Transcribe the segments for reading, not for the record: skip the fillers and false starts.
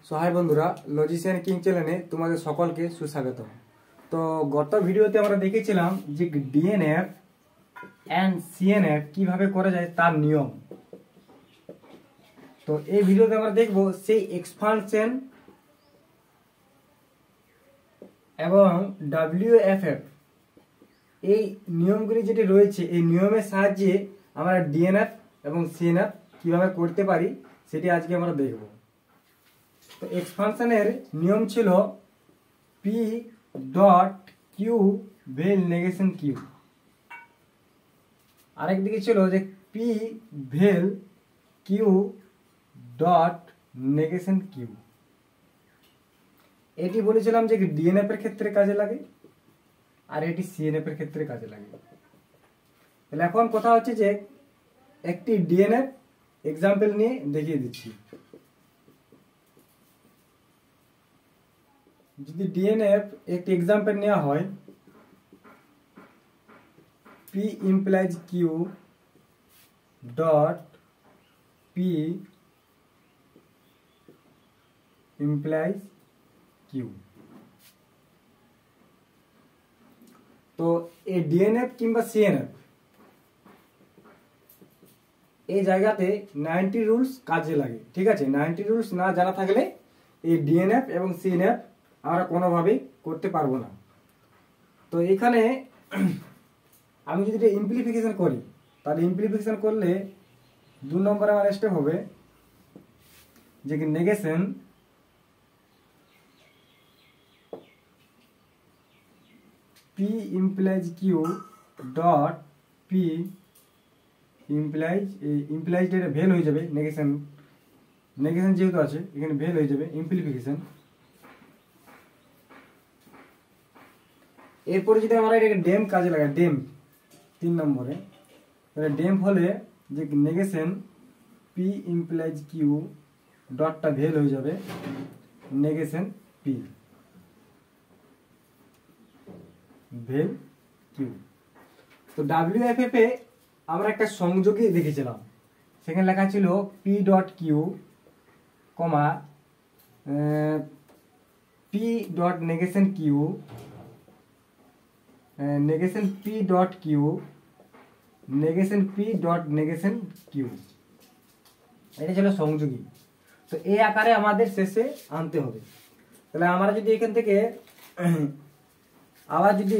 So high বন্ধুরা, লজিশিয়ান king চ্যানেলে তোমাদের সকলকে সুস্বাগত। তো গত ভিডিওতে আমরা দেখেছিলাম যে ডিএনএফ অ্যান্ড সিএনএফ কিভাবে করা যায় তার নিয়ম। তো এই ভিডিওতে আমরা দেখব সেই এক্সপানশন এবং ডাব্লিউএফএফ এই নিয়মগুলি যেটি রয়েছে, এই নিয়মের সাহায্যে আমরা ডিএনএফ এবং সিএনএফ কিভাবে করতে পারি সেটি আজকে আমরা দেখব। তো এক্সপানশনের নিয়ম ছিল P dot Q vel negation Q, আরেকদিকে ছিল যে P vel Q dot negation Q. এটি বলেছিলাম যে ডিএনএফ এর ক্ষেত্রে কাজে লাগে আর এটি সিএনএফ এর ক্ষেত্রে কাজে লাগে। তাহলে এখন কথা হচ্ছে যে একটি ডিএনএফ এক্সাম্পল নিয়ে দেখিয়ে দিচ্ছি। যদি ডিএনএফ একটি এক্সাম্পল নেওয়া হয়, P implies Q dot P implies Q. তো এই ডিএনএফ কিংবা সিএনএফ এই জায়গাতে 90 রুলস কাজে লাগে, ঠিক আছে। 90 রুলস না জানা থাকলে এই ডিএনএফ এবং সিএনএফ আমরা কোনোভাবেই করতে পারবো না। তো এখানে আমি যদি এটা ইমপ্লিফিকেশন করি, তাহলে ইমপ্লিফিকেশন করলে 2 নম্বরে আমার স্টেপ হবে যে negation P implies Q dot P implies, implies এটা ভেল হয়ে যাবে, নেগেশন নেগেশন যেহেতু আছে এখানে ভেল হয়ে যাবে ইমপ্লিফিকেশন। এরপরে যদি আমরা এটাকে ডেম কাজে লাগাই, ডেম 3 নম্বরে, তাহলে ডেম হলে যে নেগেশন পি ইমপ্লাইজ কিউ ডটটা ভেল হয়ে যাবে নেগেশন পি ভেল কিউ। তো ডাব্লিউএফএফ এ আমরা একটা সংযোগী দেখেছিলাম, সেখানে লেখা ছিল P dot Q comma P dot negation Q negation P dot Q negation P dot negation Q. এটা ছিল সংযোগী। তো এই আকারে আমাদের শেষে আনতে হবে। তাহলে আমরা যদি এখান থেকে আবার যদি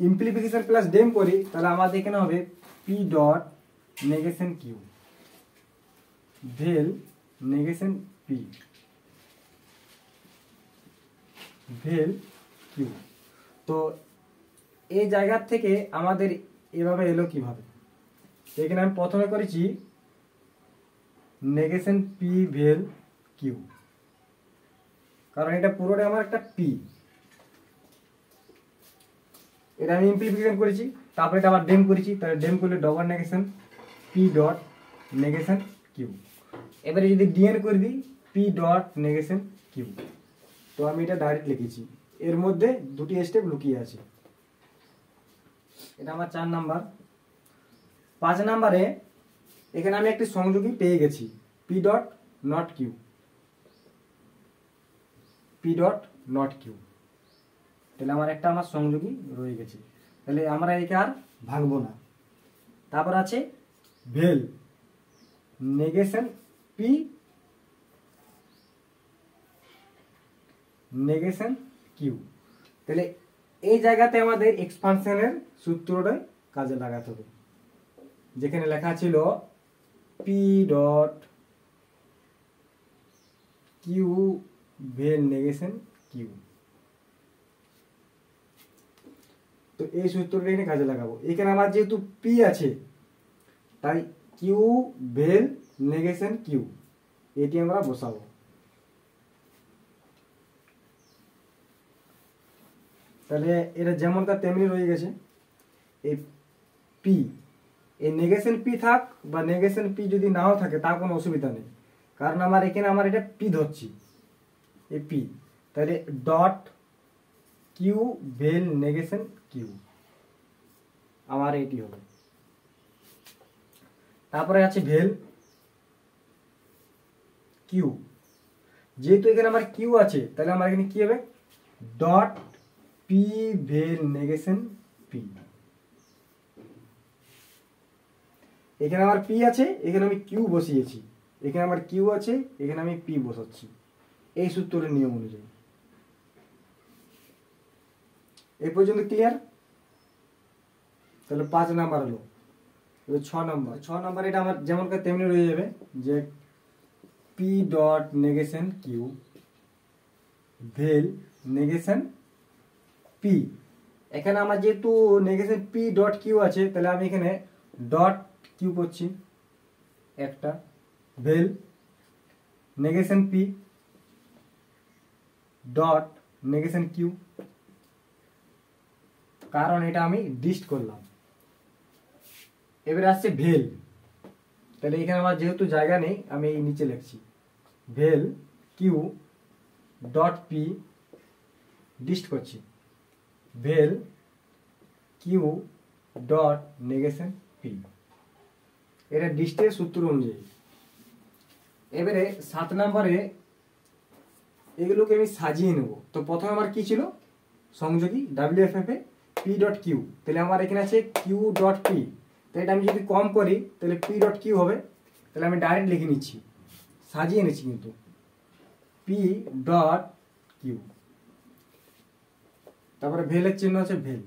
ইমপ্লিফিকেশন প্লাস ডেম করি, তাহলে আমাদের এখানে হবে P dot negation Q vel negation P vel Q. তো এই জায়গার থেকে আমাদের এভাবে এলো কিভাবে, এখানে আমি প্রথমে করেছি নেগেশন পি ভেল কিউ, কারণ এটা পুরোটা আমার একটা পি, এটা আমি ইমপ্লিফিকেশন করেছি, তারপরে এটা আবার ডেম করেছি, তাহলে ডেম করলে double negation P dot negation Q. এবারে যদি ডিএন করে দিই পি ডট নেগেশন কিউ, তো আমি এটা ডাইরেক্ট লিখেছি। এর মধ্যে 2টি স্টেপ লুকিয়ে আছে। এটা আমার 4 নাম্বার। 5 নাম্বারে এখানে আমি একটি সংযোগী পেয়ে গেছি, P dot not Q, P dot not Q. তাহলে আমার একটা সংযোগী রয়ে গেছে, তাহলে আমরা একে আর ভাঙবো না। তারপর আছে vel negation P negation Q. তাহলে এই জায়গাতে আমাদের এক্সপানশনের সূত্রটাই কাজে লাগাতে হবে, যেখানে লেখা ছিল P dot Q vel negation Q. তো এই সূত্রটা এখানে কাজে লাগাবো। এখানে আমার যেহেতু পি আছে, তাই কিউ ভেল নেগেশন কিউ এটি আমরা বসাবো। তাহলে এটা যেমনকার তেমনি রয়ে গেছে। এই পি, এই নেগেশন পি থাক বা নেগেশন পি যদি নাও থাকে তা কোনো অসুবিধা নেই, কারণ আমার এখানে আমার এটা পি ধরছি, এই পি। তাহলে dot Q vel negation Q আমার এটি হবে। তারপরে আছে ভেল কিউ, যেহেতু এখানে আমার কিউ আছে তাহলে আমার এখানে কি হবে ডট পি ভেল নেগেশন পি। এখানে আমার পি আছে, এখানে আমি কিউ বসিয়েছি, এখানে আমার কিউ আছে, এখানে আমি পি বসাচ্ছি এই সূত্রের নিয়ম অনুযায়ী। এই পর্যন্ত ক্লিয়ার? তাহলে 5 নাম্বার হলো। 6 নাম্বার এটা আমার যেমন তেমনি রয়ে যাবে যে P dot negation Q vel negation P. এখানে আমার যেহেতু নেগেশন পি ডট কিউ আছে তাহলে আমি এখানে ডট কিউ করছি একটা, vel negation P dot negation Q, কারণ এটা আমি ডিস্ট করলাম। এবারে আসছে ভেল, তাহলে এখানে আমার যেহেতু জায়গা নেই আমি এই নিচে লিখছি ভেল কিউ ডট পি ডিস্ট করছি ভেল কিউ ডট নেগেশন পি, এটা ডিস্টের সূত্র অনুযায়ী। এবারে 7 নম্বরে এগুলোকে আমি সাজিয়ে নেব। তো প্রথমে আমার কি ছিল সংযোগী WFF এ পি ডট কিউ, তাহলে আমার এখানে আছে কিউ ডট পি, তাহলে এটা আমি যদি কম করি তাহলে পি ডট কিউ হবে, তাহলে আমি ডাইরেক্ট লিখে নিচ্ছি, সাজিয়ে নিচ্ছি কিন্তু পি ডট কিউ, তারপরে ভেলের চিহ্ন আছে ভেল,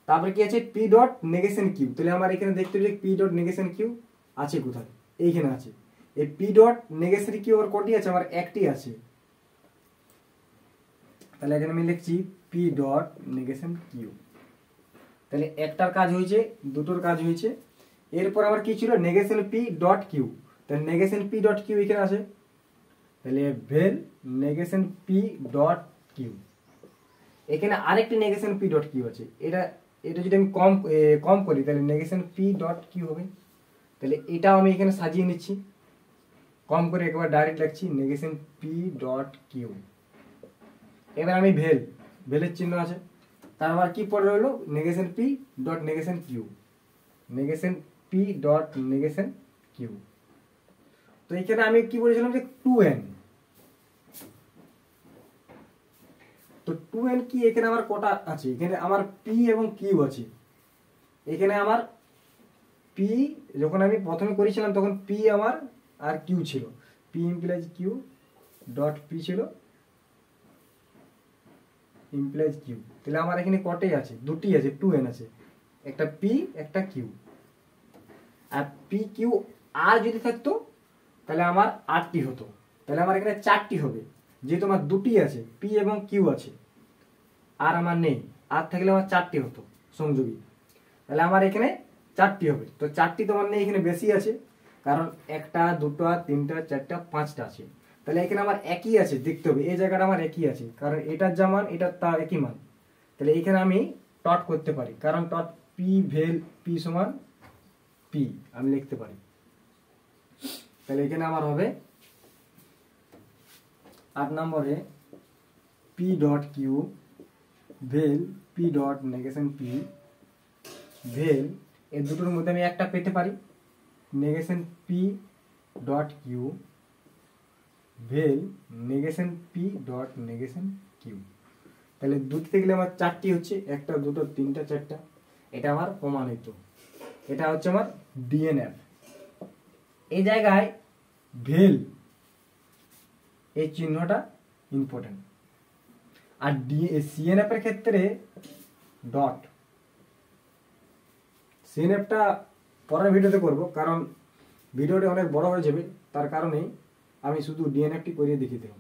তারপরে কি আছে পি ডট নেগেশন কিউ, তাহলে আমার এখানে দেখতে হবে পি ডট নেগেশন কিউ আছে কোথায়, এইখানে আছে। এই P dot negation Q R কটি আছে, আমার একটি আছে, তাহলে এখানে আমি লিখছি পি ডট নেগেশন কিউ, তাহলে একটার কাজ হয়েছে, দুটোর কাজ হয়েছে। এরপর আমার কি ছিল নেগেশন পি ডট কিউ, তাহলে নেগেশন পি ডট কিউ এখানে আছে, তাহলে vel negation P dot Q. এখানে আরেকটি নেগেশন পি ডট কিউ আছে, এটা যদি আমি কম করি তাহলে নেগেশন পি ডট কিউ হবে, তাহলে এটাও আমি এখানে সাজিয়ে নিচ্ছি, কম করে একবার ডাইরেক্ট লিখছি নেগেশন পি ডট কিউ। এবার আমি ভেলের চিহ্ন আছে, তারপর কি পড়ে রইলো negation P dot negation Q, negation P dot negation Q. তো এখানে আমি কি বলেছিলাম যে 2n, তো 2n কি এখানে আমার কটা আছে, এখানে আমার পি এবং কিউ আছে। এখানে আমার পি যখন আমি প্রথমে করেছিলাম তখন পি আমার আর কিউ ছিল, P implies Q dot P ছিল ইমপ্লাইজ কিউ, তাহলে আমার এখানে কটাই আছে, দুটি আছে, 2n আছে, একটা পি একটা কিউ। আর পি কিউ আর যদি থাকতো তাহলে আমার 8টি হতো, তাহলে আমার এখানে 4টি হবে, যেহেতু আমার দুটি আছে পি এবং কিউ আছে আর আমার নেই, আর থাকলে আমার 4টি হতো সংযোগী, তাহলে আমার এখানে 4টি হবে। তো 4টি তোমার নেই, এখানে বেশি আছে, কারণ 1টা 2টা 3টা 4টা 5টা আছে, তাহলে এখানে আমার একই আছে, দেখতে হবে এই জায়গাটা আমার একই আছে, কারণ এটার যা মান এটা তার একই মান, তাহলে এখানে আমি টট করতে পারি, কারণ টট পি ভেল পি সমান পি আমি লিখতে পারি। তাহলে এখানে আমার হবে 8 নম্বরে P dot Q vel P dot negation P vel, এই দুটোর মধ্যে আমি একটা পেতে পারি negation P dot Q vel negation P dot negation Q, তাহলে দুটি থেকে আমার 4টি হচ্ছে, 1টা 2টা 3টা 4টা, এটা আমার প্রমাণিত, এটা হচ্ছে আমার ডিএনএফ। এই জায়গায় ভেল এই চিহ্নটা ইম্পর্টেন্ট, আর সিএনএফ এর ক্ষেত্রে ডট, সিএনএফটা পরের ভিডিওতে করব, কারণ ভিডিওটা অনেক বড় হয়ে যাবে, তার কারণেই আমি শুধু ডিএনএফটি করে দেখিয়ে দেব।